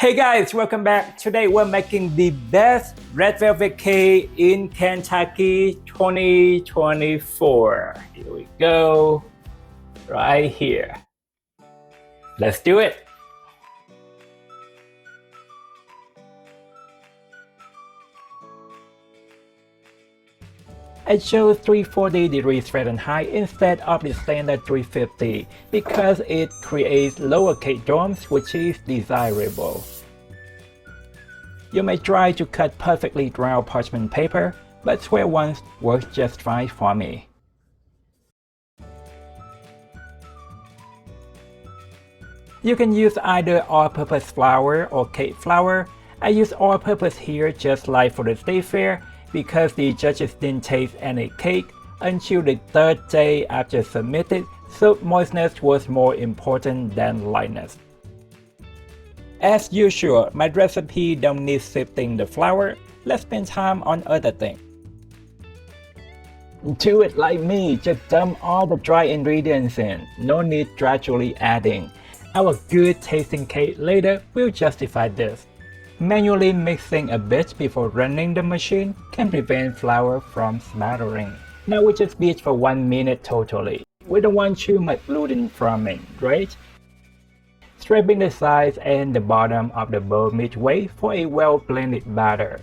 Hey guys, welcome back. Today we're making the best red velvet cake in Kentucky 2024. Here we go, right here. Let's do it. I chose 340 degrees Fahrenheit instead of the standard 350 because it creates lower cake domes, which is desirable. You may try to cut perfectly round parchment paper, but square ones work just fine for me. You can use either all-purpose flour or cake flour. I use all-purpose here just like for the state fair, because the judges didn't taste any cake until the third day after submitted, so moistness was more important than lightness. As usual, my recipe don't need sifting the flour. Let's spend time on other things. Do it like me, just dump all the dry ingredients in, no need gradually adding. Our good tasting cake later will justify this. Manually mixing a bit before running the machine can prevent flour from smattering. Now we just beat for 1 minute totally. We don't want too much gluten from it, right? Scraping the sides and the bottom of the bowl midway for a well-blended batter.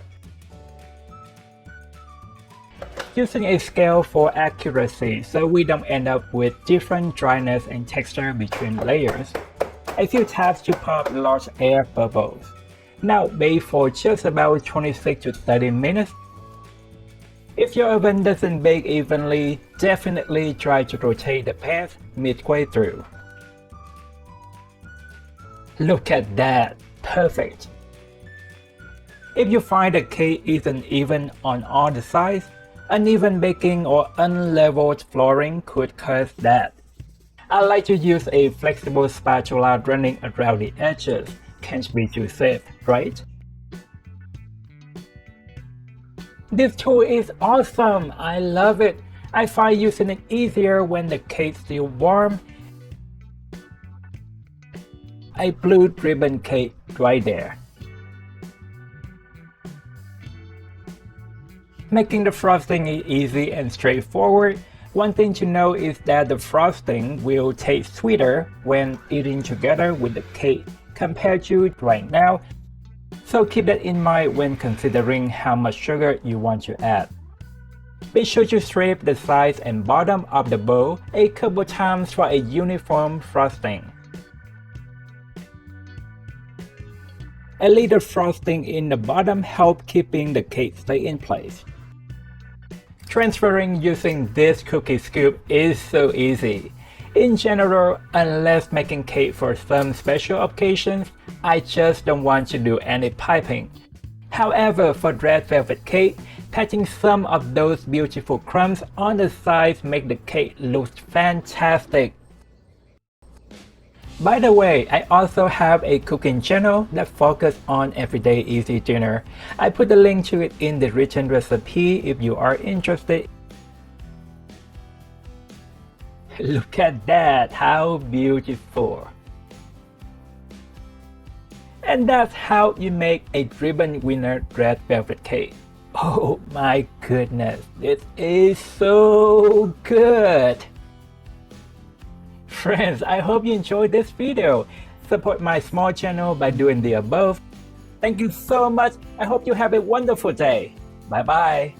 Using a scale for accuracy so we don't end up with different dryness and texture between layers. A few taps to pop large air bubbles. Now bake for just about 26 to 30 minutes. If your oven doesn't bake evenly, definitely try to rotate the pan midway through. Look at that, perfect! If you find the cake isn't even on all the sides, uneven baking or unleveled flooring could cause that. I like to use a flexible spatula running around the edges. Can't be too safe, right? This tool is awesome! I love it! I find using it easier when the cake's still warm. A blue ribbon cake right there. Making the frosting is easy and straightforward. One thing to know is that the frosting will taste sweeter when eating together with the cake compared to it right now, so keep that in mind when considering how much sugar you want to add. Be sure to scrape the sides and bottom of the bowl a couple times for a uniform frosting. A little frosting in the bottom helps keeping the cake stay in place. Transferring using this cookie scoop is so easy. In general, unless making cake for some special occasions, I just don't want to do any piping. However, for red velvet cake, patching some of those beautiful crumbs on the sides make the cake look fantastic. By the way, I also have a cooking channel that focuses on everyday easy dinner. I put the link to it in the written recipe if you are interested. Look at that, how beautiful! And that's how you make a ribbon winner red velvet cake. Oh my goodness, this is so good! Friends, I hope you enjoyed this video. Support my small channel by doing the above. Thank you so much. I hope you have a wonderful day. Bye bye.